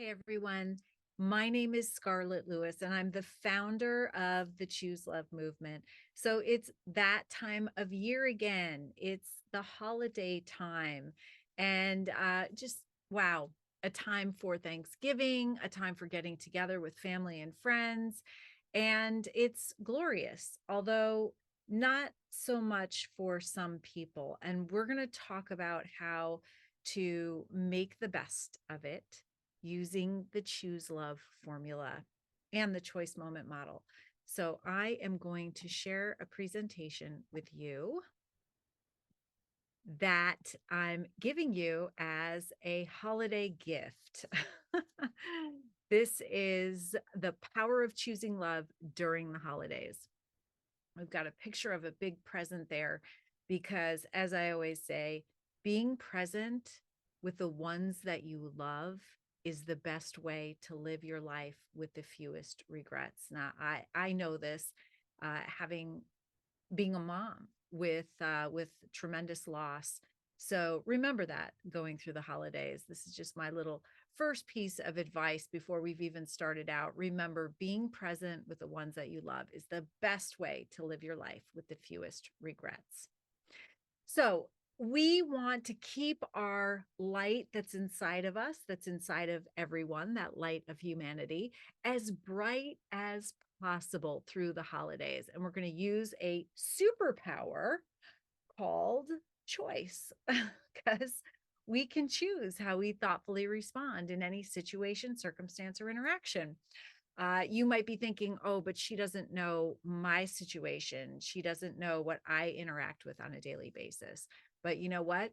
Hey everyone, my name is Scarlett Lewis, and I'm the founder of the Choose Love movement. So it's that time of year again. It's the holiday time, and just wow, a time for Thanksgiving, a time for getting together with family and friends. And it's glorious, although not so much for some people. And we're going to talk about how to make the best of it using the Choose Love formula and the choice moment model. So I am going to share a presentation with you that I'm giving you as a holiday gift. This is the power of choosing love during the holidays. I've got a picture of a big present there because, as I always say, being present with the ones that you love is the best way to live your life with the fewest regrets. Now, I know this, having being a mom with tremendous loss. So remember that going through the holidays. This is just my little first piece of advice before we've even started out. Remember, being present with the ones that you love is the best way to live your life with the fewest regrets. So we want to keep our light that's inside of us, that's inside of everyone, that light of humanity, as bright as possible through the holidays. And we're going to use a superpower called choice because we can choose how we thoughtfully respond in any situation, circumstance, or interaction. You might be thinking, oh, but she doesn't know my situation. She doesn't know what I interact with on a daily basis. But you know what?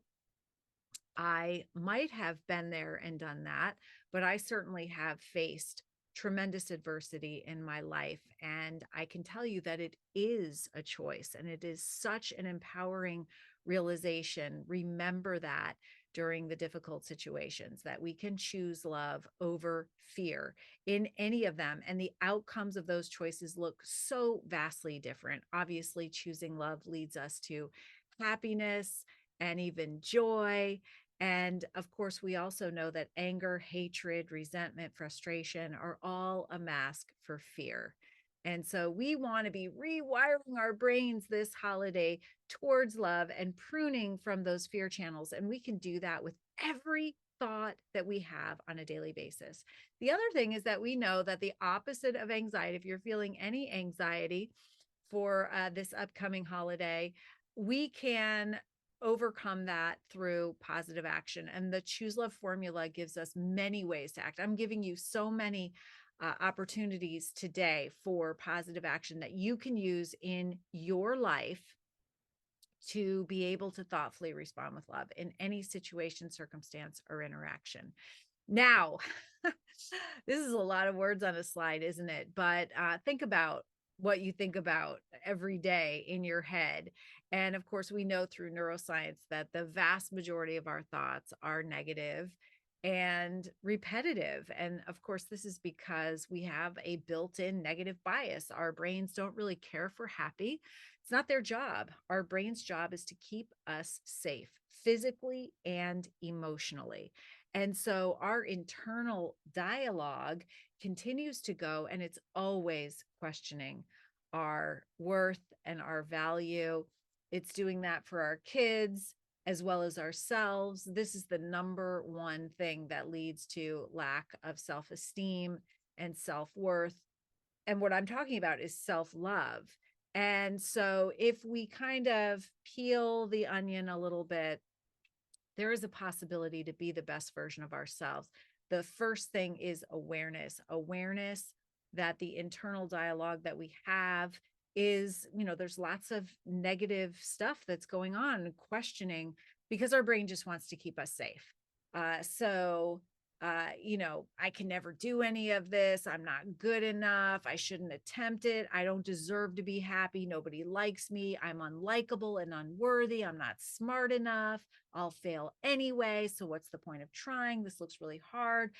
I might have been there and done that, but I certainly have faced tremendous adversity in my life. And I can tell you that it is a choice and it is such an empowering realization. Remember that during the difficult situations, that we can choose love over fear in any of them. And the outcomes of those choices look so vastly different. Obviously, choosing love leads us to happiness and even joy. And of course, we also know that anger, hatred, resentment, frustration are all a mask for fear. And so we want to be rewiring our brains this holiday towards love and pruning from those fear channels. And we can do that with every thought that we have on a daily basis. The other thing is that we know that the opposite of anxiety, if you're feeling any anxiety for this upcoming holiday, we can overcome that through positive action. And the Choose Love formula gives us many ways to act. I'm giving you so many opportunities today for positive action that you can use in your life to be able to thoughtfully respond with love in any situation, circumstance, or interaction. Now, this is a lot of words on a slide, isn't it? But think about what you think about every day in your head. And of course, we know through neuroscience that the vast majority of our thoughts are negative and repetitive. And of course, this is because we have a built-in negative bias. Our brains don't really care for happy. It's not their job. Our brain's job is to keep us safe physically and emotionally. And so our internal dialogue continues to go, and it's always questioning our worth and our value. It's doing that for our kids as well as ourselves. This is the number one thing that leads to lack of self-esteem and self-worth. And what I'm talking about is self-love. And so if we kind of peel the onion a little bit, there is a possibility to be the best version of ourselves. The first thing is awareness that the internal dialogue that we have is, there's lots of negative stuff that's going on, questioning, because our brain just wants to keep us safe. I can never do any of this. I'm not good enough. I shouldn't attempt it. I don't deserve to be happy. Nobody likes me. I'm unlikable and unworthy. I'm not smart enough. I'll fail anyway. So what's the point of trying? This looks really hard.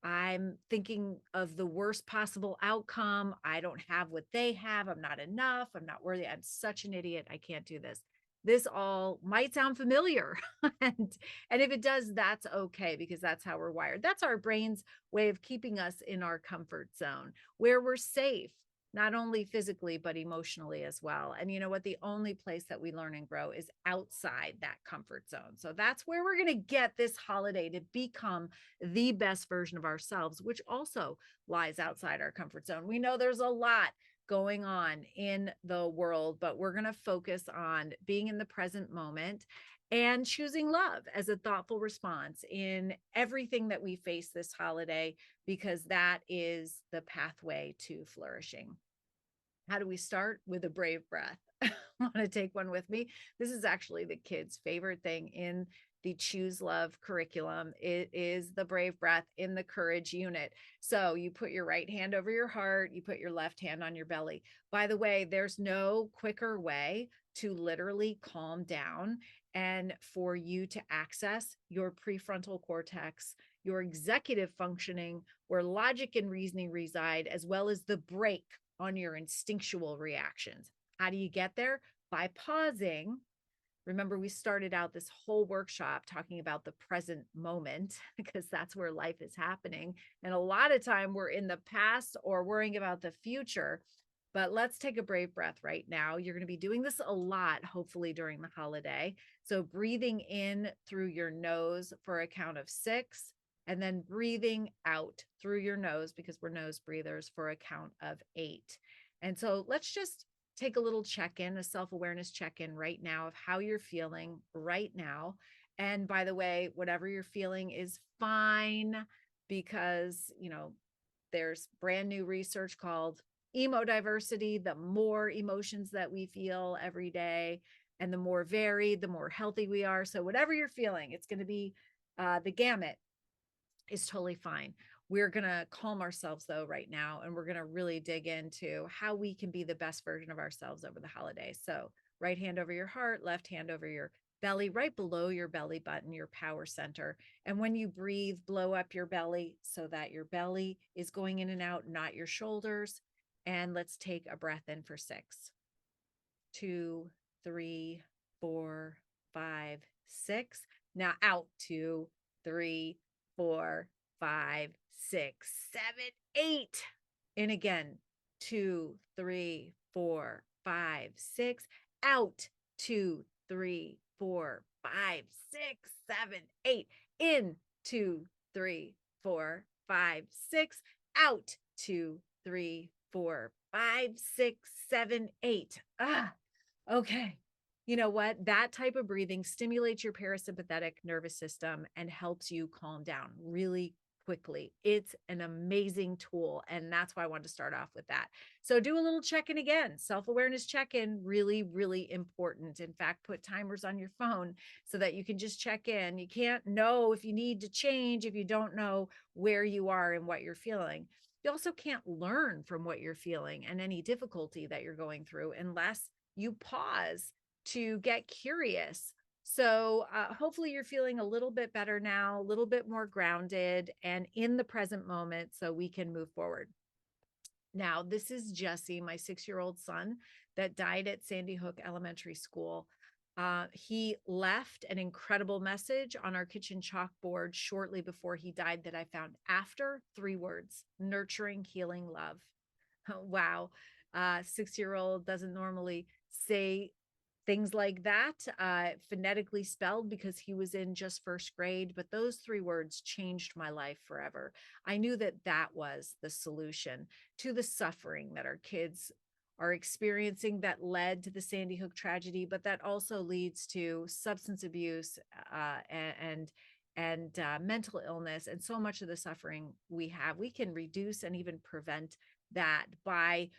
I'm thinking of the worst possible outcome. I don't have what they have. I'm not enough. I'm not worthy. I'm such an idiot. I can't do this. this all might sound familiar. and and if it does, that's okay, because that's how we're wired. That's our brain's way of keeping us in our comfort zone, where we're safe, not only physically but emotionally as well. And you know what? The only place that we learn and grow is outside that comfort zone. So that's where we're going to get this holiday to become the best version of ourselves, which also lies outside our comfort zone. We know there's a lot going on in the world, but we're going to focus on being in the present moment and choosing love as a thoughtful response in everything that we face this holiday, because that is the pathway to flourishing. How do we start? With a brave breath. Want to take one with me? This is actually the kids' favorite thing in the Choose Love curriculum. It is the brave breath in the courage unit. So you put your right hand over your heart, you put your left hand on your belly. By the way, there's no quicker way to literally calm down and for you to access your prefrontal cortex, your executive functioning, where logic and reasoning reside, as well as the brake on your instinctual reactions. How do you get there? By pausing. Remember, we started out this whole workshop talking about the present moment, because that's where life is happening. And a lot of time we're in the past or worrying about the future. But let's take a brave breath right now. You're going to be doing this a lot, hopefully, during the holiday. So breathing in through your nose for a count of 6, and then breathing out through your nose, because we're nose breathers, for a count of 8. And so let's just take a little check-in, a self-awareness check-in right now of how you're feeling right now. And by the way, whatever you're feeling is fine, because, there's brand new research called emodiversity. The more emotions that we feel every day, and the more varied, the more healthy we are. So whatever you're feeling, it's going to be the gamut is totally fine. We're going to calm ourselves though right now, and we're going to really dig into how we can be the best version of ourselves over the holidays. So right hand over your heart, left hand over your belly, right below your belly button, your power center. And when you breathe, blow up your belly so that your belly is going in and out, not your shoulders. And let's take a breath in for 6, 2, 3, 4, 5, 6. Now out, 2, 3, 4, 5, 6, 7, 8. And again, 2, 3, 4, 5, 6. Out, 2, 3, 4, 5, 6, 7, 8. In, 2, 3, 4, 5, 6. Out, 2, 3, 4, 5, 6, 7, 8. Okay. You know what? That type of breathing stimulates your parasympathetic nervous system and helps you calm down really quickly. It's an amazing tool. And that's why I wanted to start off with that. So do a little check-in again. Self-awareness check-in, really, really important. In fact, put timers on your phone so that you can just check in. You can't know if you need to change if you don't know where you are and what you're feeling. You also can't learn from what you're feeling and any difficulty that you're going through unless you pause to get curious. So hopefully you're feeling a little bit better now, a little bit more grounded and in the present moment, so we can move forward. Now, this is Jesse, my 6-year-old son that died at Sandy Hook Elementary School. He left an incredible message on our kitchen chalkboard shortly before he died that I found after 3 words: nurturing, healing, love. Wow. 6-year-old doesn't normally say things like that, phonetically spelled, because he was in just first grade. But those 3 words changed my life forever. I knew that that was the solution to the suffering that our kids are experiencing that led to the Sandy Hook tragedy, but that also leads to substance abuse and mental illness, and so much of the suffering we have. We can reduce and even prevent that by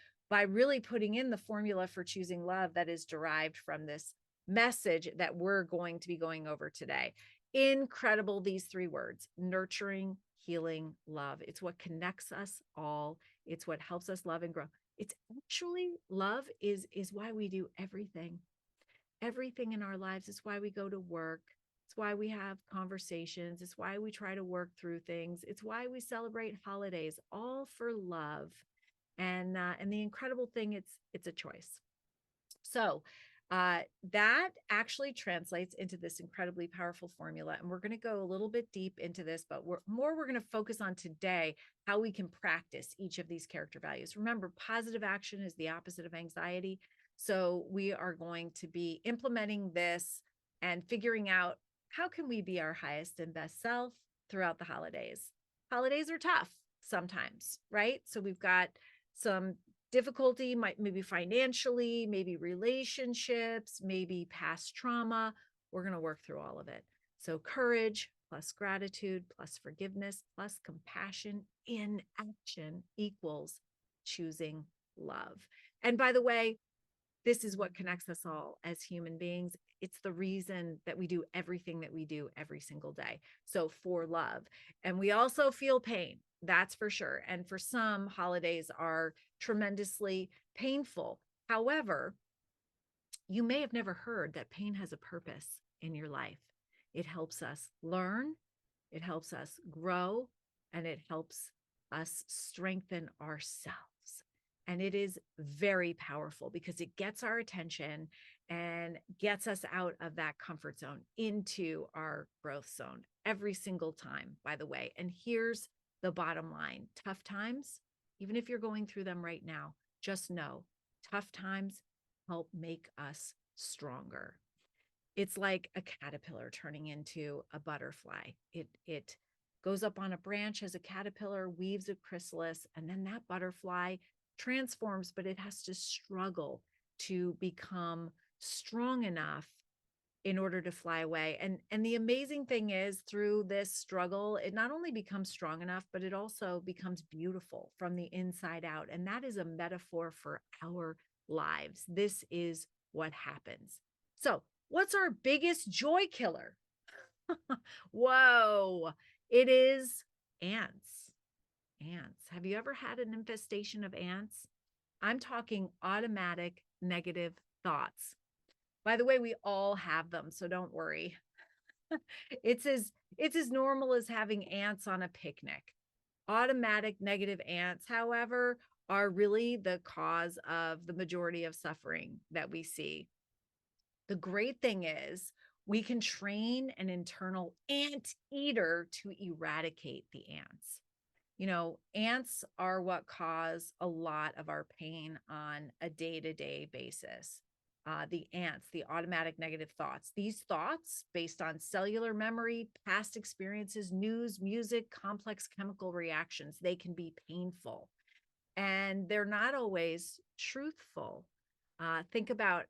really putting in the formula for choosing love that is derived from this message that we're going to be going over today. Incredible, these 3 words: nurturing, healing, love. It's what connects us all. It's what helps us love and grow. It's actually, love is why we do everything. Everything in our lives. It's why we go to work. It's why we have conversations. It's why we try to work through things. It's why we celebrate holidays, all for love. And the incredible thing, it's a choice. So That actually translates into this incredibly powerful formula. And we're going to go a little bit deep into this, but we're going to focus on today how we can practice each of these character values. Remember, positive action is the opposite of anxiety. So we are going to be implementing this and figuring out how can we be our highest and best self throughout the holidays. Holidays are tough sometimes, right? So we've got some difficulty, maybe financially, maybe relationships, maybe past trauma. We're going to work through all of it. So courage plus gratitude plus forgiveness plus compassion in action equals choosing love. And by the way, this is what connects us all as human beings. It's the reason that we do everything that we do every single day. So for love. And we also feel pain, that's for sure. And for some, holidays are tremendously painful. However, you may have never heard that pain has a purpose in your life. It helps us learn, it helps us grow, and it helps us strengthen ourselves. And it is very powerful because it gets our attention and gets us out of that comfort zone into our growth zone every single time, by the way. And here's the bottom line: tough times, even if you're going through them right now, just know tough times help make us stronger. It's like a caterpillar turning into a butterfly. It goes up on a branch as a caterpillar, weaves a chrysalis, and then that butterfly transforms, but it has to struggle to become strong enough in order to fly away. And the amazing thing is, through this struggle, it not only becomes strong enough, but it also becomes beautiful from the inside out. And that is a metaphor for our lives. This is what happens. So, what's our biggest joy killer? Whoa, it is ants. Ants. Have you ever had an infestation of ants? I'm talking automatic negative thoughts. By the way, we all have them, so don't worry. It's as normal as having ants on a picnic. Automatic negative ants, however, are really the cause of the majority of suffering that we see. The great thing is we can train an internal ant eater to eradicate the ants. Ants are what cause a lot of our pain on a day-to-day basis. The ants, the automatic negative thoughts. These thoughts, based on cellular memory, past experiences, news, music, complex chemical reactions, they can be painful and they're not always truthful. Think about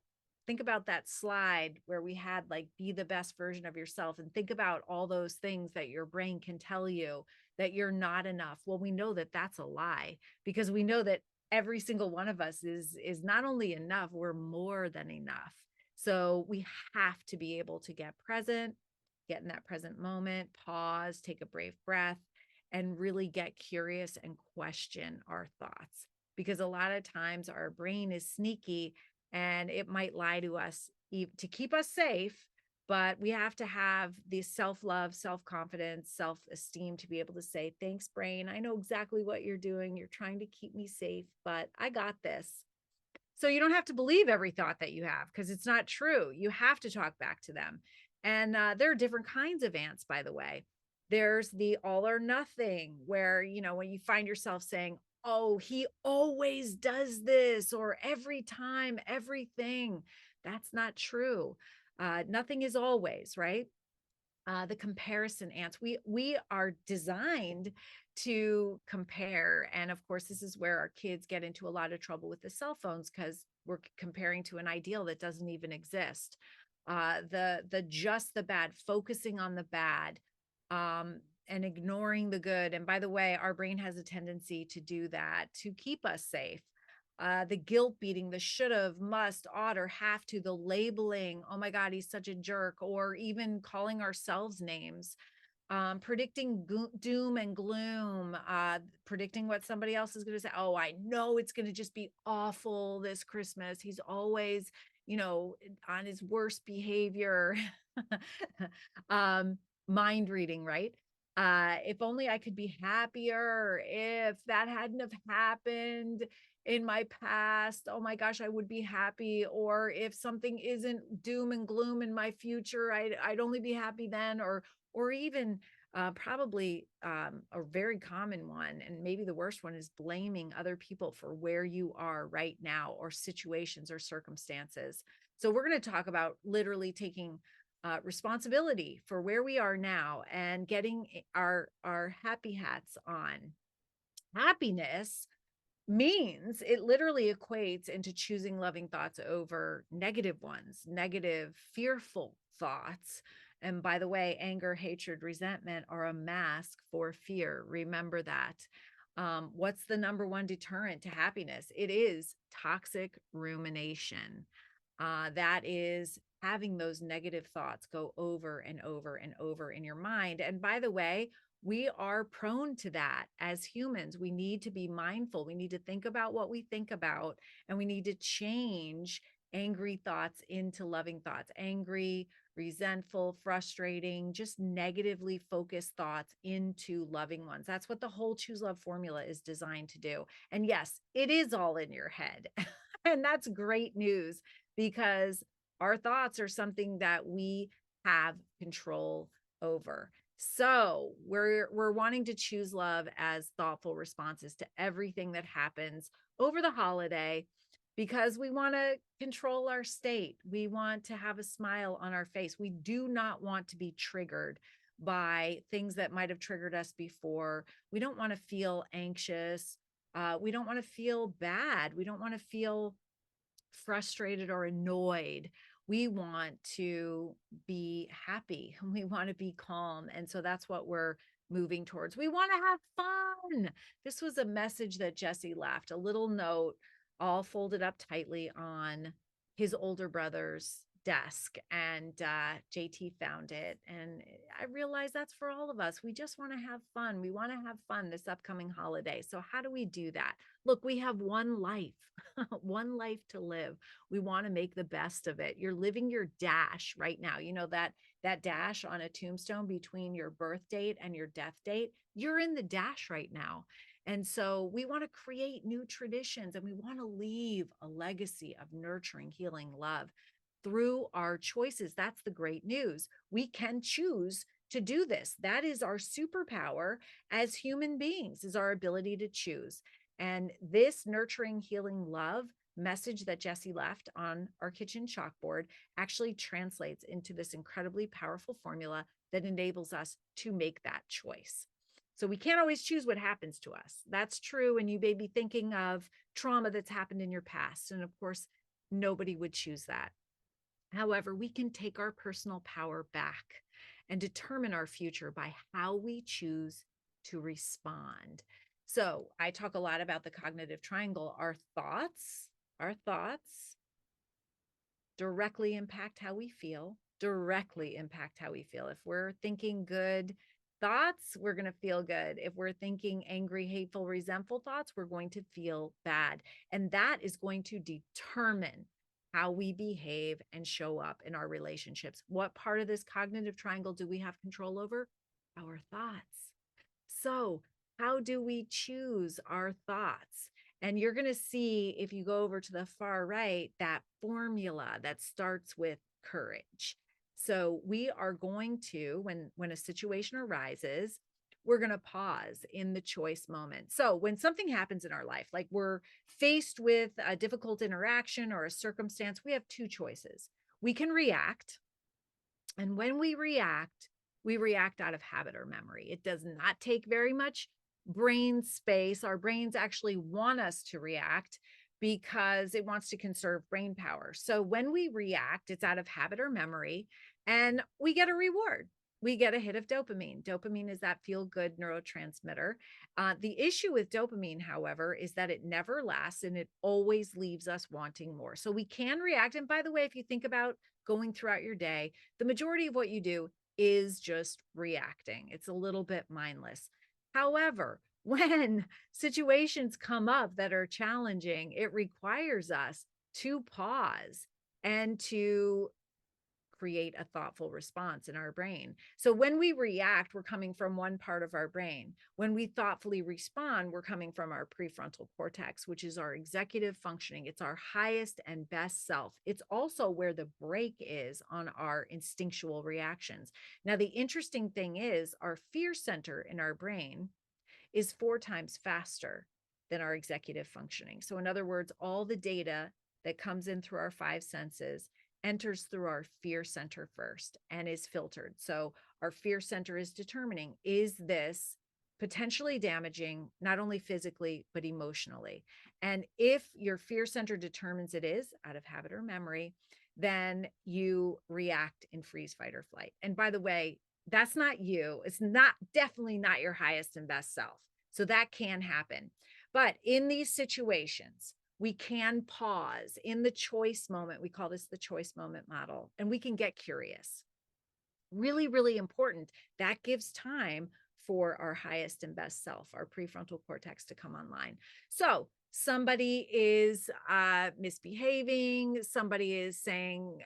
that slide where we had like be the best version of yourself, and think about all those things that your brain can tell you that you're not enough. Well, we know that that's a lie, because we know that every single one of us is not only enough, we're more than enough. So we have to be able to get in that present moment, pause, take a brave breath, and really get curious and question our thoughts. Because a lot of times our brain is sneaky and it might lie to us to keep us safe, but we have to have the self-love, self-confidence, self-esteem to be able to say, thanks, brain. I know exactly what you're doing. You're trying to keep me safe, but I got this. So you don't have to believe every thought that you have, because it's not true. You have to talk back to them. And there are different kinds of ants, by the way. There's the all or nothing, where, when you find yourself saying, oh, he always does this, or every time, everything. That's not true. Nothing is always, right? The comparison ants. We are designed to compare, and of course, this is where our kids get into a lot of trouble with the cell phones, because we're comparing to an ideal that doesn't even exist. The bad, focusing on the bad, and ignoring the good. And by the way, our brain has a tendency to do that to keep us safe. The guilt beating, the should have, must, ought, or have to, the labeling, oh my God, he's such a jerk, or even calling ourselves names, predicting doom and gloom, predicting what somebody else is going to say. Oh, I know it's going to just be awful this Christmas. He's always, on his worst behavior. Mind reading, right? If only I could be happier. If that hadn't have happened in my past, oh my gosh, I would be happy. Or if something isn't doom and gloom in my future, I'd only be happy then. Or even probably a very common one, and maybe the worst one, is blaming other people for where you are right now, or situations or circumstances. So we're going to talk about literally taking responsibility for where we are now and getting our happy hats on. Happiness means, it literally equates into choosing loving thoughts over negative ones, negative, fearful thoughts. And by the way, anger, hatred, resentment are a mask for fear. Remember that. What's the number one deterrent to happiness? It is toxic rumination. That is having those negative thoughts go over and over and over in your mind. And by the way, we are prone to that as humans. We need to be mindful. We need to think about what we think about, and we need to change angry thoughts into loving thoughts, angry, resentful, frustrating, just negatively focused thoughts into loving ones. That's what the whole Choose Love formula is designed to do. And yes, it is all in your head. And that's great news, because our thoughts are something that we have control over. So we're wanting to choose love as thoughtful responses to everything that happens over the holiday, because we want to control our state. We want to have a smile on our face. We do not want to be triggered by things that might have triggered us before. We don't want to feel anxious. We don't want to feel bad. We don't want to feel frustrated or annoyed. We want to be happy. We want to be calm. And so that's what we're moving towards. We want to have fun. This was a message that Jesse left, a little note all folded up tightly on his older brother's desk. And JT found it. And I realized that's for all of us. We just want to have fun. We want to have fun this upcoming holiday. So how do we do that? Look, we have one life, one life to live. We want to make the best of it. You're living your dash right now. You know that dash on a tombstone between your birth date and your death date. You're in the dash right now. And so we want to create new traditions, and we want to leave a legacy of nurturing, healing, love through our choices. That's the great news. We can choose to do this. That is our superpower as human beings, is our ability to choose. And this nurturing, healing, love message that Jesse left on our kitchen chalkboard actually translates into this incredibly powerful formula that enables us to make that choice. So we can't always choose what happens to us. That's true. And you may be thinking of trauma that's happened in your past. And of course, nobody would choose that. However, we can take our personal power back and determine our future by how we choose to respond. So I talk a lot about the cognitive triangle. Our thoughts directly impact how we feel, directly impact how we feel. If we're thinking good thoughts, we're going to feel good. If we're thinking angry, hateful, resentful thoughts, we're going to feel bad. And that is going to determine how we behave and show up in our relationships. What part of this cognitive triangle do we have control over? Our thoughts. So, how do we choose our thoughts? And you're going to see, if you go over to the far right, that formula that starts with courage. So we are going to, when a situation arises, we're going to pause in the choice moment. So when something happens in our life, like we're faced with a difficult interaction or a circumstance, we have two choices. We can react. And when we react out of habit or memory. It does not take very much brain space. Our brains actually want us to react because it wants to conserve brain power. So when we react, it's out of habit or memory, and we get a reward. We get a hit of dopamine. Dopamine is that feel-good neurotransmitter. The issue with dopamine, however, is that it never lasts, and it always leaves us wanting more. So we can react. And by the way, if you think about going throughout your day, the majority of what you do is just reacting. It's a little bit mindless. However, when situations come up that are challenging, it requires us to pause and to create a thoughtful response in our brain. So when we react, we're coming from one part of our brain. When we thoughtfully respond, we're coming from our prefrontal cortex, which is our executive functioning. It's our highest and best self. It's also where the brake is on our instinctual reactions. Now, the interesting thing is our fear center in our brain is 4 times faster than our executive functioning. So, in other words, all the data that comes in through our 5 senses enters through our fear center first and is filtered. So, our fear center is determining, is this potentially damaging, not only physically, but emotionally? And if your fear center determines it is out of habit or memory, then you react in freeze, fight, or flight. And by the way, that's not you. It's not definitely not your highest and best self. So that can happen. But in these situations, we can pause in the choice moment. We call this the choice moment model, and we can get curious. Really, really important. That gives time for our highest and best self, our prefrontal cortex, to come online. So somebody is misbehaving, somebody is saying,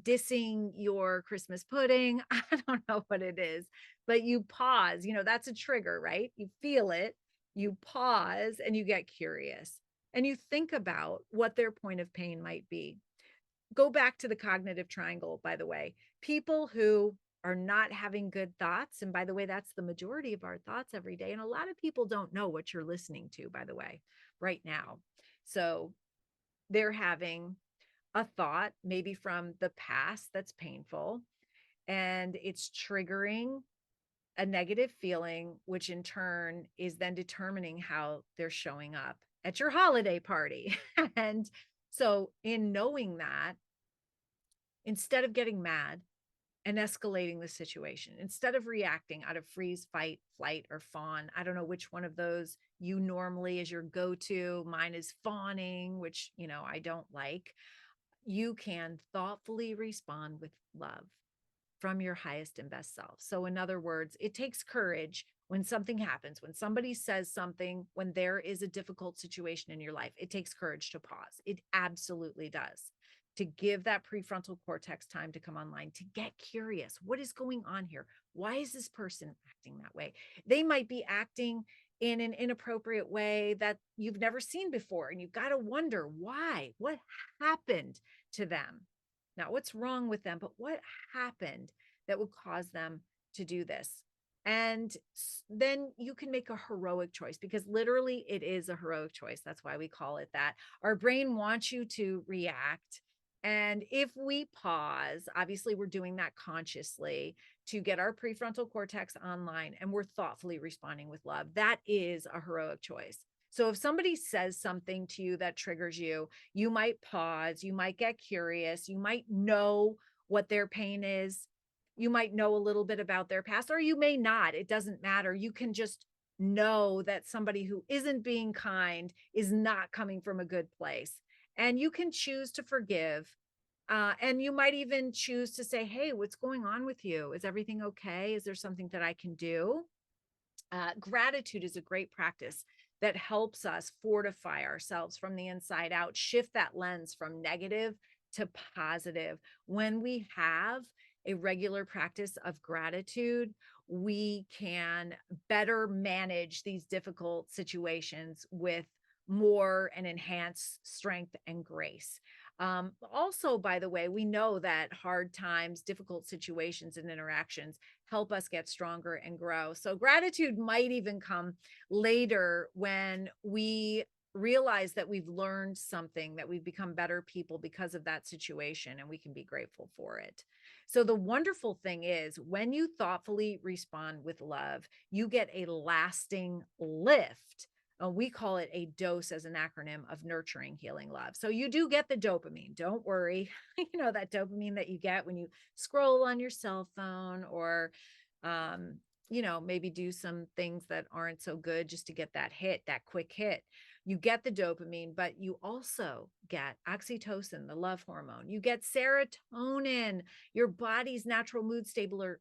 dissing your Christmas pudding. I don't know what it is, but you pause. That's a trigger, right? You feel it, you pause, and you get curious. And you think about what their point of pain might be. Go back to the cognitive triangle, by the way. People who are not having good thoughts, and by the way, that's the majority of our thoughts every day. And a lot of people don't know what you're listening to, by the way, right now. So they're having a thought, maybe from the past, that's painful, and it's triggering a negative feeling, which in turn is then determining how they're showing up at your holiday party. And so, in knowing that, instead of getting mad and escalating the situation, instead of reacting out of freeze, fight, flight, or fawn, I don't know which one of those you normally is your go to. Mine is fawning, which, I don't like. You can thoughtfully respond with love from your highest and best self. So, in other words, it takes courage when something happens, when somebody says something, when there is a difficult situation in your life. It takes courage to pause. It absolutely does. To give that prefrontal cortex time to come online, to get curious. What is going on here? Why is this person acting that way? They might be acting in an inappropriate way that you've never seen before. And you've got to wonder why, what happened to them. Not what's wrong with them, but what happened that would cause them to do this. And then you can make a heroic choice, because literally it is a heroic choice. That's why we call it that. Our brain wants you to react. And if we pause, obviously we're doing that consciously to get our prefrontal cortex online, and we're thoughtfully responding with love. That is a heroic choice. So if somebody says something to you that triggers you, you might pause, you might get curious, you might know what their pain is, you might know a little bit about their past, or you may not. It doesn't matter. You can just know that somebody who isn't being kind is not coming from a good place. And you can choose to forgive. And you might even choose to say, hey, what's going on with you? Is everything okay? Is there something that I can do? Gratitude is a great practice that helps us fortify ourselves from the inside out, shift that lens from negative to positive. When we have a regular practice of gratitude, we can better manage these difficult situations with more and enhanced strength and grace. Also, by the way, we know that hard times, difficult situations, and interactions help us get stronger and grow. So, gratitude might even come later when we realize that we've learned something, that we've become better people because of that situation, and we can be grateful for it. So, the wonderful thing is, when you thoughtfully respond with love, you get a lasting lift. We call it a dose as an acronym of nurturing, healing love. So you do get the dopamine. Don't worry. That dopamine that you get when you scroll on your cell phone, or, maybe do some things that aren't so good just to get that hit, that quick hit. You get the dopamine, but you also get oxytocin, the love hormone. You get serotonin, your body's natural mood stabilizer,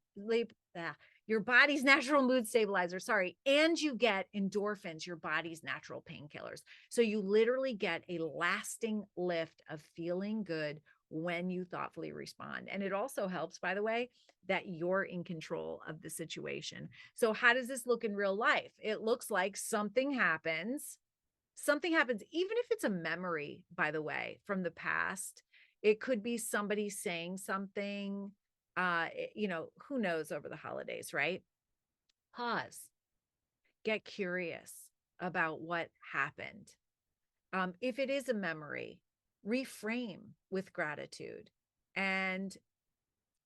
sorry. And you get endorphins, your body's natural painkillers. So you literally get a lasting lift of feeling good when you thoughtfully respond. And it also helps, by the way, that you're in control of the situation. So, how does this look in real life? It looks like something happens, even if it's a memory, by the way, from the past. It could be somebody saying something, who knows over the holidays, right? Pause, get curious about what happened. If it is a memory, reframe with gratitude and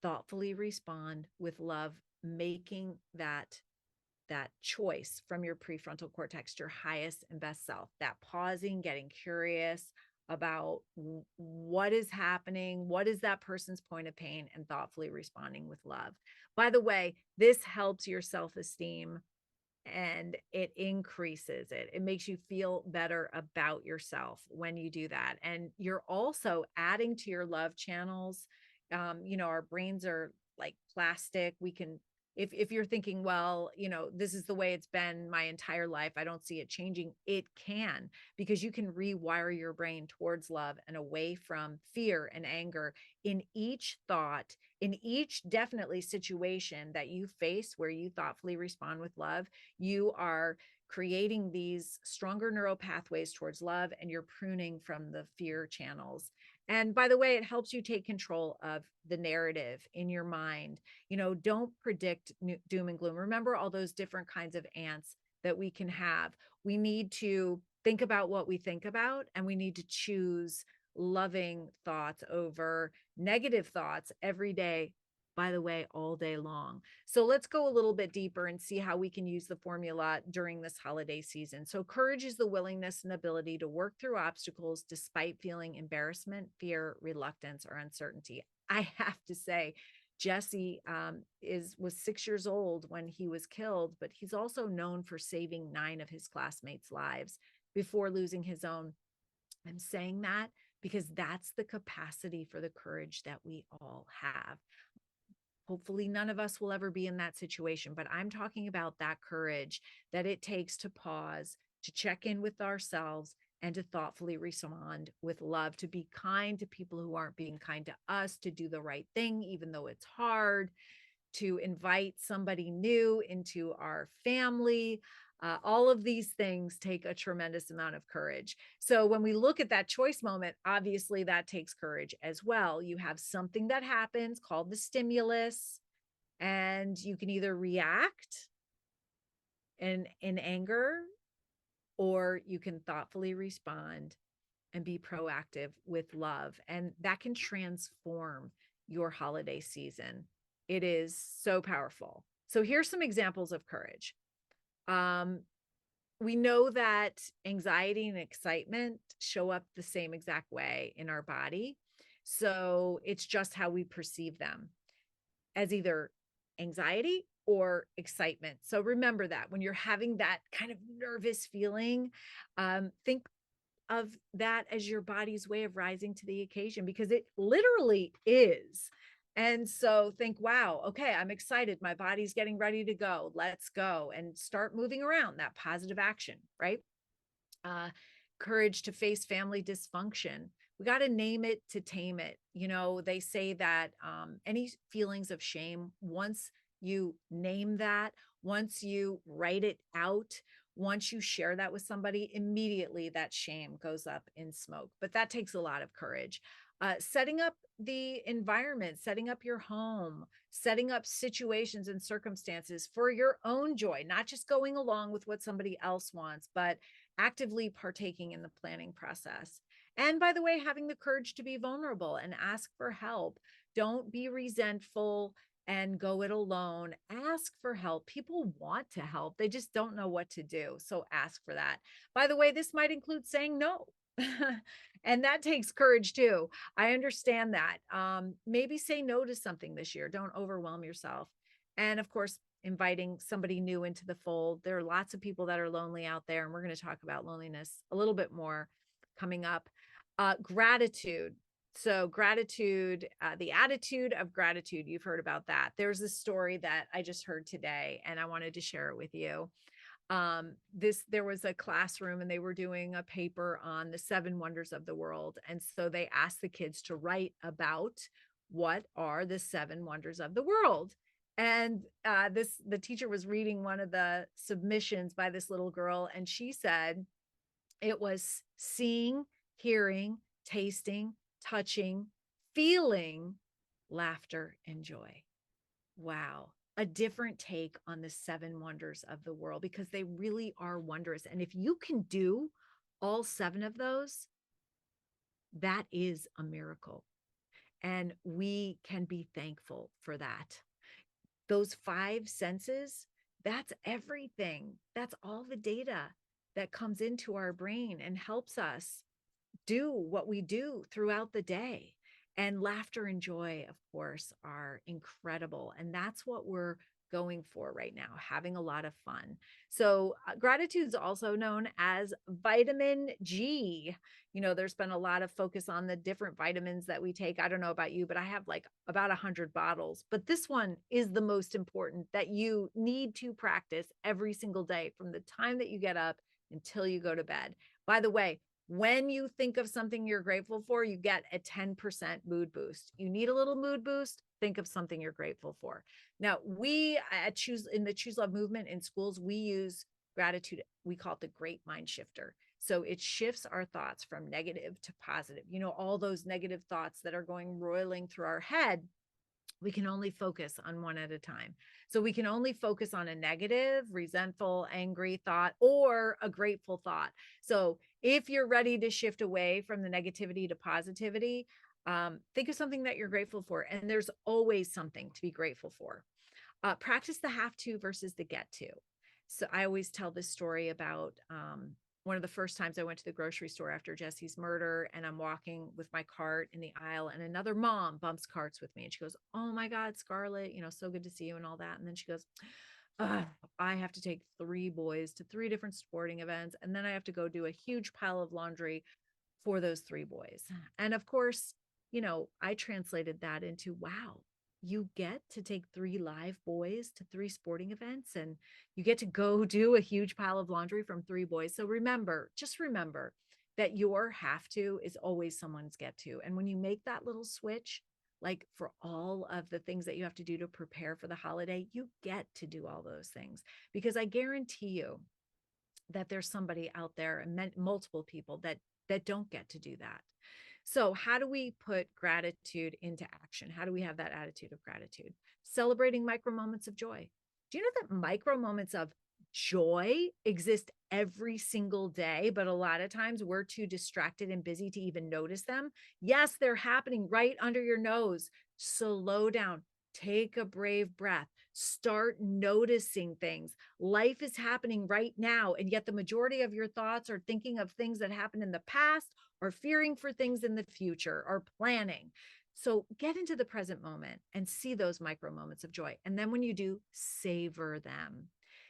thoughtfully respond with love, making that choice from your prefrontal cortex, your highest and best self, that pausing, getting curious about what is happening, what is that person's point of pain, and thoughtfully responding with love. By the way, this helps your self-esteem and it increases it. It makes you feel better about yourself when you do that. And you're also adding to your love channels. Our brains are like plastic. We can, if you're thinking, well, this is the way it's been my entire life, I don't see it changing. It can, because you can rewire your brain towards love and away from fear and anger in each thought, in each definitely situation that you face where you thoughtfully respond with love. You are creating these stronger neural pathways towards love, and you're pruning from the fear channels. And by the way, it helps you take control of the narrative in your mind. Don't predict doom and gloom. Remember all those different kinds of ants that we can have. We need to think about what we think about, and we need to choose loving thoughts over negative thoughts every day, by the way, all day long. So let's go a little bit deeper and see how we can use the formula during this holiday season. So courage is the willingness and ability to work through obstacles despite feeling embarrassment, fear, reluctance, or uncertainty. I have to say, Jesse was 6 years old when he was killed, but he's also known for saving 9 of his classmates' lives before losing his own. I'm saying that because that's the capacity for the courage that we all have. Hopefully, none of us will ever be in that situation, but I'm talking about that courage that it takes to pause, to check in with ourselves, and to thoughtfully respond with love, to be kind to people who aren't being kind to us, to do the right thing, even though it's hard, to invite somebody new into our family. All of these things take a tremendous amount of courage. So when we look at that choice moment, obviously that takes courage as well. You have something that happens called the stimulus, and you can either react in anger, or you can thoughtfully respond and be proactive with love. And that can transform your holiday season. It is so powerful. So here's some examples of courage. We know that anxiety and excitement show up the same exact way in our body. So it's just how we perceive them, as either anxiety or excitement. So remember that when you're having that kind of nervous feeling, think of that as your body's way of rising to the occasion, because it literally is. And so think, wow, okay, I'm excited. My body's getting ready to go. Let's go, and start moving around, that positive action, right? Uh, Courage to face family dysfunction. We got to name it to tame it. They say that any feelings of shame, once you name that, once you write it out, once you share that with somebody, immediately that shame goes up in smoke. But that takes a lot of courage. Setting up the environment, setting up your home, setting up situations and circumstances for your own joy, not just going along with what somebody else wants, but actively partaking in the planning process. And by the way, having the courage to be vulnerable and ask for help. Don't be resentful and go it alone. Ask for help. People want to help, they just don't know what to do. So ask for that. By the way, this might include saying no. And that takes courage too. I understand that. Maybe say no to something this year. Don't overwhelm yourself. And of course, inviting somebody new into the fold. There are lots of people that are lonely out there, and we're going to talk about loneliness a little bit more coming up. Gratitude. So gratitude, the attitude of gratitude, you've heard about that. There's a story that I just heard today, and I wanted to share it with you. There was a classroom and they were doing a paper on the seven wonders of the world. And so they asked the kids to write about what are the seven wonders of the world. And the teacher was reading one of the submissions by this little girl, and she said it was seeing, hearing, tasting, touching, feeling, laughter, and joy. Wow. A different take on the seven wonders of the world, because they really are wondrous. And if you can do all seven of those, that is a miracle. And we can be thankful for that. Those five senses, that's everything. That's all the data that comes into our brain and helps us do what we do throughout the day. And laughter and joy, of course, are incredible. And that's what we're going for right now, having a lot of fun. So, gratitude is also known as vitamin G. There's been a lot of focus on the different vitamins that we take. I don't know about you, but I have like about 100 bottles. But this one is the most important that you need to practice every single day from the time that you get up until you go to bed. By the way, when you think of something you're grateful for, you get a 10% mood boost. You need a little mood boost, think of something you're grateful for. Now, we in the Choose Love movement in schools, we use gratitude. We call it the great mind shifter. So it shifts our thoughts from negative to positive. All those negative thoughts that are going roiling through our head, we can only focus on one at a time. So we can only focus on a negative, resentful, angry thought or a grateful thought. So if you're ready to shift away from the negativity to positivity, think of something that you're grateful for. And there's always something to be grateful for. Practice the have to versus the get to. So I always tell this story about one of the first times I went to the grocery store after Jesse's murder, and I'm walking with my cart in the aisle, and another mom bumps carts with me, and she goes, "Oh my God, Scarlett, so good to see you," and all that. And then she goes, "I have to take three boys to three different sporting events, and then I have to go do a huge pile of laundry for those three boys." And of course, I translated that into, wow, you get to take three live boys to three sporting events, and you get to go do a huge pile of laundry from three boys. So just remember that your have to is always someone's get to. And when you make that little switch, like for all of the things that you have to do to prepare for the holiday, you get to do all those things, because I guarantee you that there's somebody out there, and multiple people that don't get to do that. So how do we put gratitude into action? How do we have that attitude of gratitude? Celebrating micro moments of joy. Do you know that micro moments of joy exist every single day, but a lot of times we're too distracted and busy to even notice them? Yes, they're happening right under your nose. Slow down. Take a brave breath. Start noticing things. Life is happening right now, and yet the majority of your thoughts are thinking of things that happened in the past, or fearing for things in the future, or planning. So get into the present moment and see those micro moments of joy. And then when you do, savor them.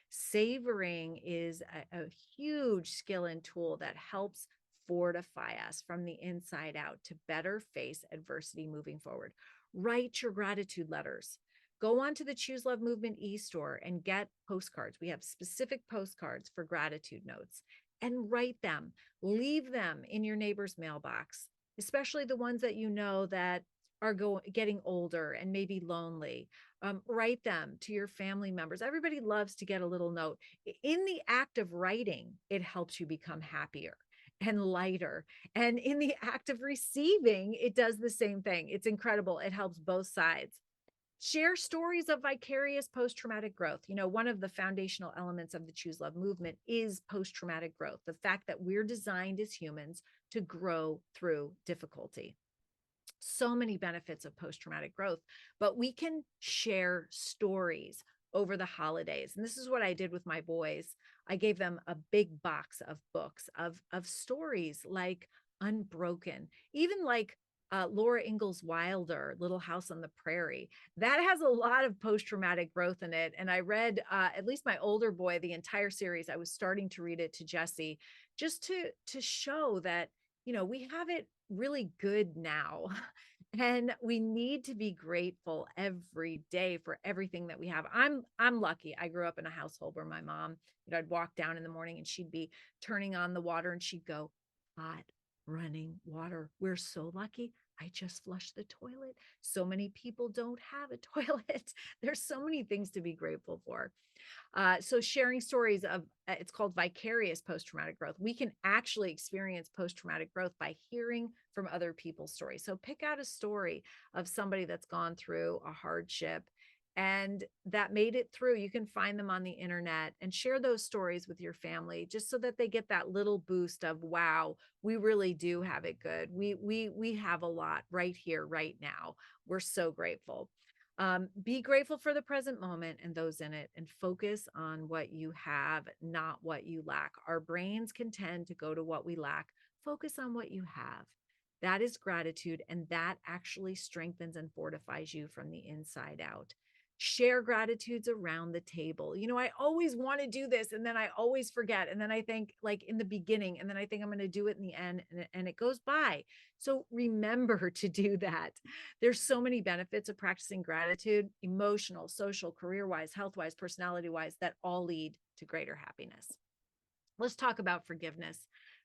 Savoring is a huge skill and tool that helps fortify us from the inside out to better face adversity moving forward. Write your gratitude letters. Go on to the Choose Love Movement e-store and get postcards. We have specific postcards for gratitude notes, and write them. Leave them in your neighbor's mailbox, especially the ones that that are getting older and maybe lonely. Write them to your family members. Everybody loves to get a little note. In the act of writing, it helps you become happier and lighter. And in the act of receiving, it does the same thing. It's incredible. It helps both sides. Share stories of vicarious post-traumatic growth. One of the foundational elements of the Choose Love movement is post-traumatic growth, the fact that we're designed as humans to grow through difficulty. So many benefits of post-traumatic growth, but we can share stories over the holidays. And this is what I did with my boys. I gave them a big box of books of stories like Unbroken, even like Laura Ingalls Wilder, Little House on the Prairie. That has a lot of post-traumatic growth in it. And I read, at least my older boy, the entire series. I was starting to read it to Jesse, just to show that, we have it really good now. And we need to be grateful every day for everything that we have. I'm lucky. I grew up in a household where my mom, I'd walk down in the morning and she'd be turning on the water and she'd go, hot running water. We're so lucky. I just flushed the toilet. So many people don't have a toilet. There's so many things to be grateful for. So sharing stories of it's called vicarious post-traumatic growth. We can actually experience post-traumatic growth by hearing from other people's stories. So pick out a story of somebody that's gone through a hardship and that made it through. You can find them on the internet and share those stories with your family just so that they get that little boost of, wow, we really do have it good. We have a lot right here, right now. We're so grateful. Be grateful for the present moment and those in it, and focus on what you have, not what you lack. Our brains can tend to go to what we lack. Focus on what you have. That is gratitude, and that actually strengthens and fortifies you from the inside out. Share gratitudes around the table. I always want to do this, and then I always forget. And then I think, like in the beginning, and then I think I'm going to do it in the end, and it goes by. So remember to do that. There's so many benefits of practicing gratitude, emotional, social, career-wise, health-wise, personality-wise, that all lead to greater happiness. Let's talk about forgiveness.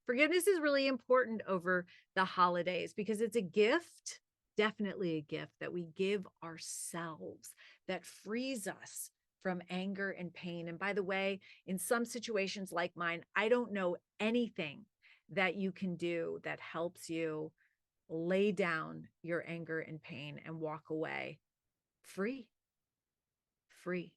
Forgiveness is really important over the holidays because it's a gift, definitely a gift that we give ourselves that frees us from anger and pain. And by the way, in some situations like mine, I don't know anything that you can do that helps you lay down your anger and pain and walk away free.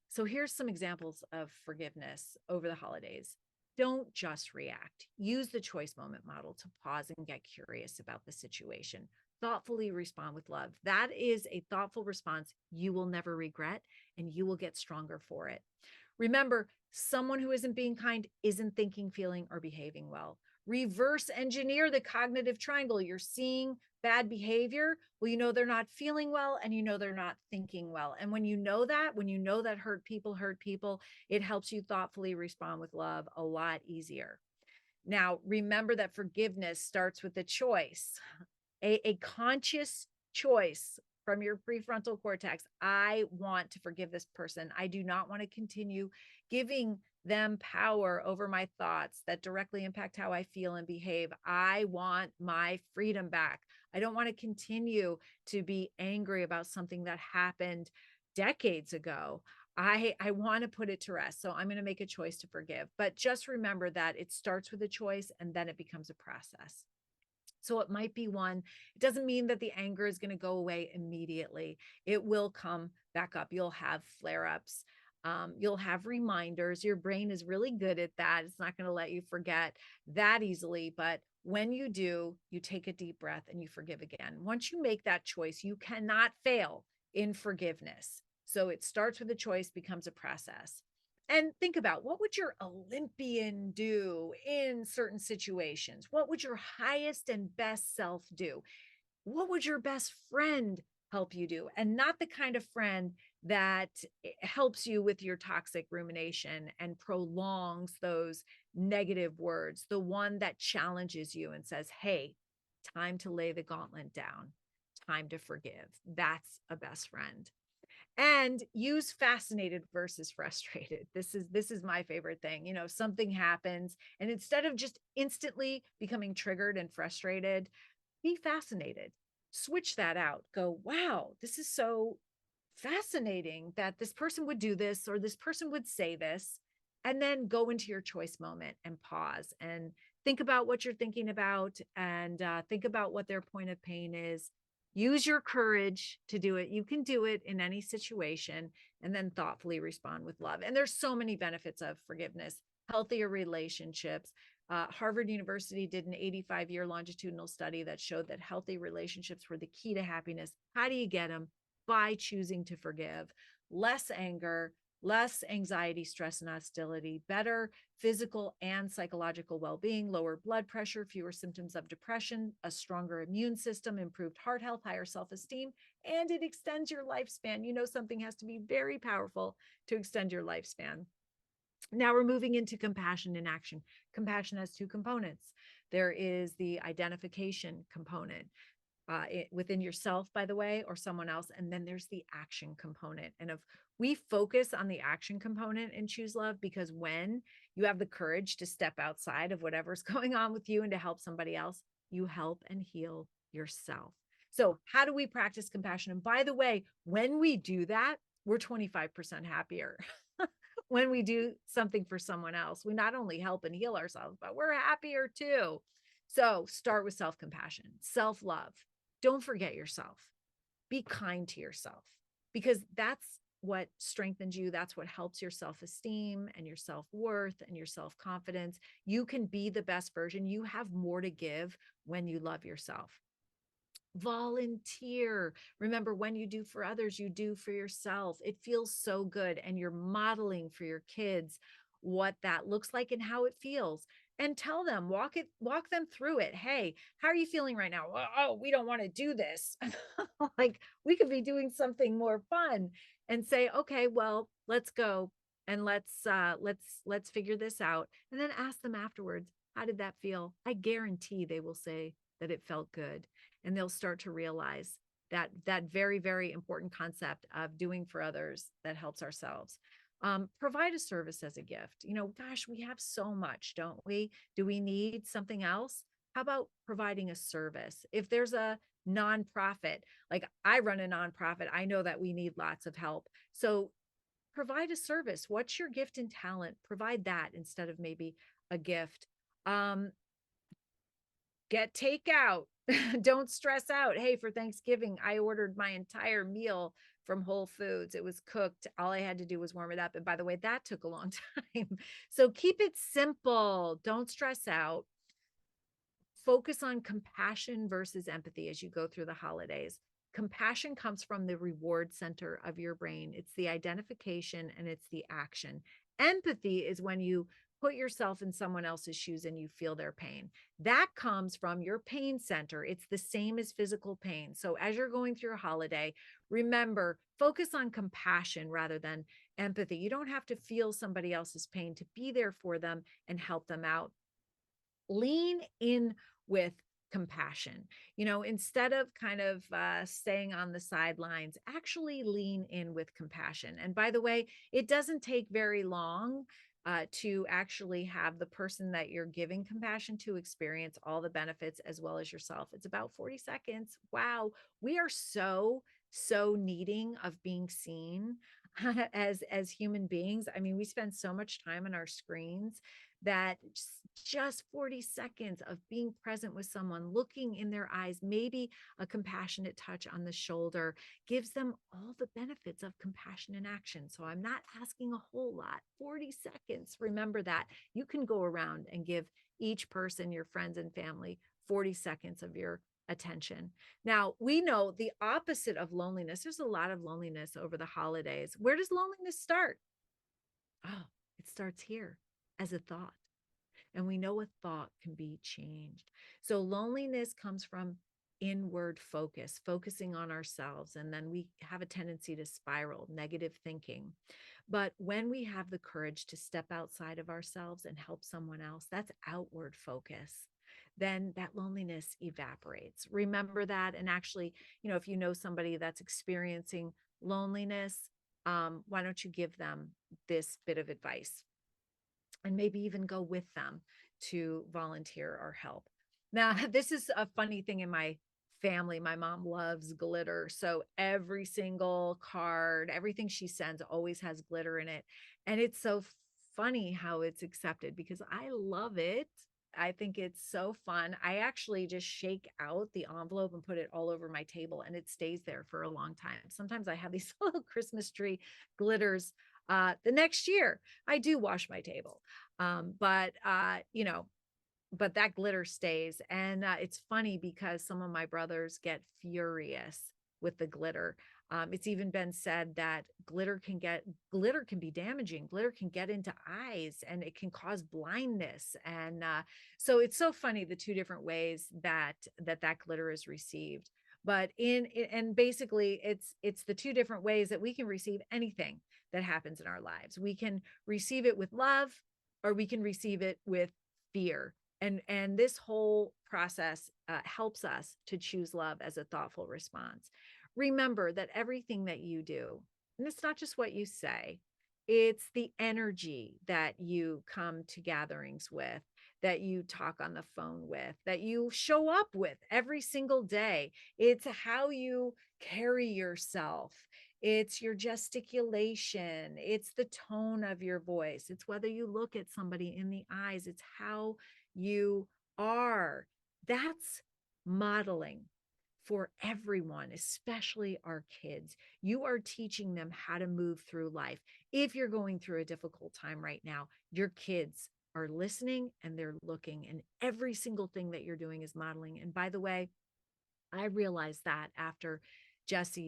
So here's some examples of forgiveness over the holidays. Don't just react. Use the choice moment model to pause and get curious about the situation. Thoughtfully respond with love. That is a thoughtful response you will never regret, and you will get stronger for it. Remember, someone who isn't being kind isn't thinking, feeling, or behaving well. Reverse engineer the cognitive triangle. You're seeing bad behavior. Well, they're not feeling well, and they're not thinking well. And when you know that hurt people, it helps you thoughtfully respond with love a lot easier. Now, remember that forgiveness starts with a choice, a conscious choice from your prefrontal cortex. I want to forgive this person. I do not want to continue giving them power over my thoughts that directly impact how I feel and behave. I want my freedom back. I don't want to continue to be angry about something that happened decades ago. I want to put it to rest. So I'm going to make a choice to forgive. But just remember that it starts with a choice and then it becomes a process. So it might be one, it doesn't mean that the anger is going to go away immediately. It will come back up. You'll have flare-ups. You'll have reminders. Your brain is really good at that. It's not going to let you forget that easily. But when you do, you take a deep breath and you forgive again. Once you make that choice, you cannot fail in forgiveness. So it starts with a choice, becomes a process. And think about, what would your Olympian do in certain situations? What would your highest and best self do? What would your best friend help you do? And not the kind of friend that helps you with your toxic rumination and prolongs those negative words, the one that challenges you and says, hey, time to lay the gauntlet down, time to forgive. That's a best friend. And use fascinated versus frustrated. This is my favorite thing. Something happens, and instead of just instantly becoming triggered and frustrated, be fascinated. Switch that out. Go, wow, this is so fascinating that this person would do this or this person would say this. And then go into your choice moment and pause and think about what you're thinking about, and think about what their point of pain is. Use your courage to do it. You can do it in any situation, and then thoughtfully respond with love. And there's so many benefits of forgiveness. Healthier relationships. Harvard University did an 85-year longitudinal study that showed that healthy relationships were the key to happiness. How do you get them? By choosing to forgive. Less anger, less anxiety, stress, and hostility, better physical and psychological well-being, lower blood pressure, fewer symptoms of depression, a stronger immune system, improved heart health, higher self-esteem, and it extends your lifespan. Something has to be very powerful to extend your lifespan. Now we're moving into compassion in action. Compassion has two components. There is the identification component. within yourself, by the way, or someone else. And then there's the action component. And if we focus on the action component and choose love, because when you have the courage to step outside of whatever's going on with you and to help somebody else, you help and heal yourself. So, how do we practice compassion? And by the way, when we do that, we're 25% happier. When we do something for someone else, we not only help and heal ourselves, but we're happier too. So, start with self compassion, self love. Don't forget yourself. Be kind to yourself because that's what strengthens you. That's what helps your self esteem and your self worth and your self confidence. You can be the best version. You have more to give when you love yourself. Volunteer. Remember, when you do for others, you do for yourself. It feels so good. And you're modeling for your kids what that looks like and how it feels. And tell them, walk them through it. Hey, how are you feeling right now? Well, oh, we don't want to do this. Like we could be doing something more fun and say, okay, well, let's go and let's figure this out. And then ask them afterwards, how did that feel? I guarantee they will say that it felt good, and they'll start to realize that very, very important concept of doing for others that helps ourselves. Provide a service as a gift. Gosh, we have so much, don't we? Do we need something else? How about providing a service? If there's a nonprofit, like I run a nonprofit, I know that we need lots of help. So provide a service. What's your gift and talent? Provide that instead of maybe a gift. Um, get takeout. Don't stress out. Hey, for Thanksgiving, I ordered my entire meal from Whole Foods. It was cooked. All I had to do was warm it up. And by the way, that took a long time. So keep it simple. Don't stress out. Focus on compassion versus empathy as you go through the holidays. Compassion comes from the reward center of your brain. It's the identification and it's the action. Empathy is when you put yourself in someone else's shoes and you feel their pain. That comes from your pain center. It's the same as physical pain. So as you're going through a holiday, remember, focus on compassion rather than empathy. You don't have to feel somebody else's pain to be there for them and help them out. Lean in with compassion. Instead of kind of staying on the sidelines, actually lean in with compassion. And by the way, it doesn't take very long to actually have the person that you're giving compassion to experience all the benefits as well as yourself. It's about 40 seconds. Wow. We are so needing of being seen as human beings. I mean, we spend so much time on our screens that just 40 seconds of being present with someone, looking in their eyes, maybe a compassionate touch on the shoulder, gives them all the benefits of compassion in action. So I'm not asking a whole lot. 40 seconds. Remember that. You can go around and give each person, your friends and family, 40 seconds of your attention. Now, we know the opposite of loneliness. There's a lot of loneliness over the holidays. Where does loneliness start? Oh, it starts here as a thought. And we know a thought can be changed. So loneliness comes from inward focus, focusing on ourselves. And then we have a tendency to spiral, negative thinking. But when we have the courage to step outside of ourselves and help someone else, that's outward focus. Then that loneliness evaporates. Remember that. And actually, if you know somebody that's experiencing loneliness, why don't you give them this bit of advice? And maybe even go with them to volunteer or help. Now, this is a funny thing in my family. My mom loves glitter. So every single card, everything she sends always has glitter in it. And it's so funny how it's accepted because I love it. I think it's so fun. I actually just shake out the envelope and put it all over my table and it stays there for a long time. Sometimes I have these little Christmas tree glitters. The next year I do wash my table. But but that glitter stays. And it's funny because some of my brothers get furious with the glitter. It's even been said that glitter can be damaging. Glitter can get into eyes and it can cause blindness. And so it's so funny the two different ways that glitter is received. But and basically it's the two different ways that we can receive anything that happens in our lives. We can receive it with love or we can receive it with fear. And this whole process helps us to choose love as a thoughtful response. Remember that everything that you do, and it's not just what you say, it's the energy that you come to gatherings with, that you talk on the phone with, that you show up with every single day. It's how you carry yourself. It's your gesticulation. It's the tone of your voice. It's whether you look at somebody in the eyes. It's how you are. That's modeling for everyone, especially our kids. You are teaching them how to move through life. If you're going through a difficult time right now, your kids are listening and they're looking, and every single thing that you're doing is modeling. And by the way, I realized that after just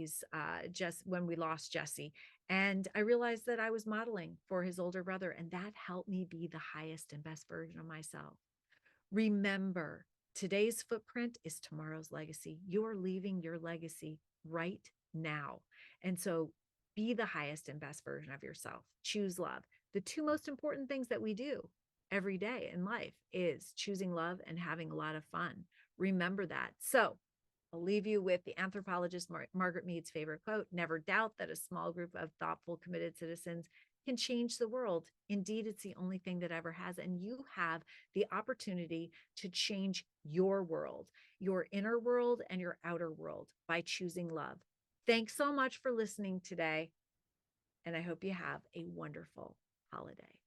when we lost Jesse. And I realized that I was modeling for his older brother, and that helped me be the highest and best version of myself. Remember, today's footprint is tomorrow's legacy. You're leaving your legacy right now. And so be the highest and best version of yourself. Choose love. The two most important things that we do every day in life is choosing love and having a lot of fun. Remember that. So I'll leave you with the anthropologist Margaret Mead's favorite quote: never doubt that a small group of thoughtful, committed citizens can change the world. Indeed, it's the only thing that ever has. And you have the opportunity to change your world, your inner world and your outer world, by choosing love. Thanks so much for listening today. And I hope you have a wonderful holiday.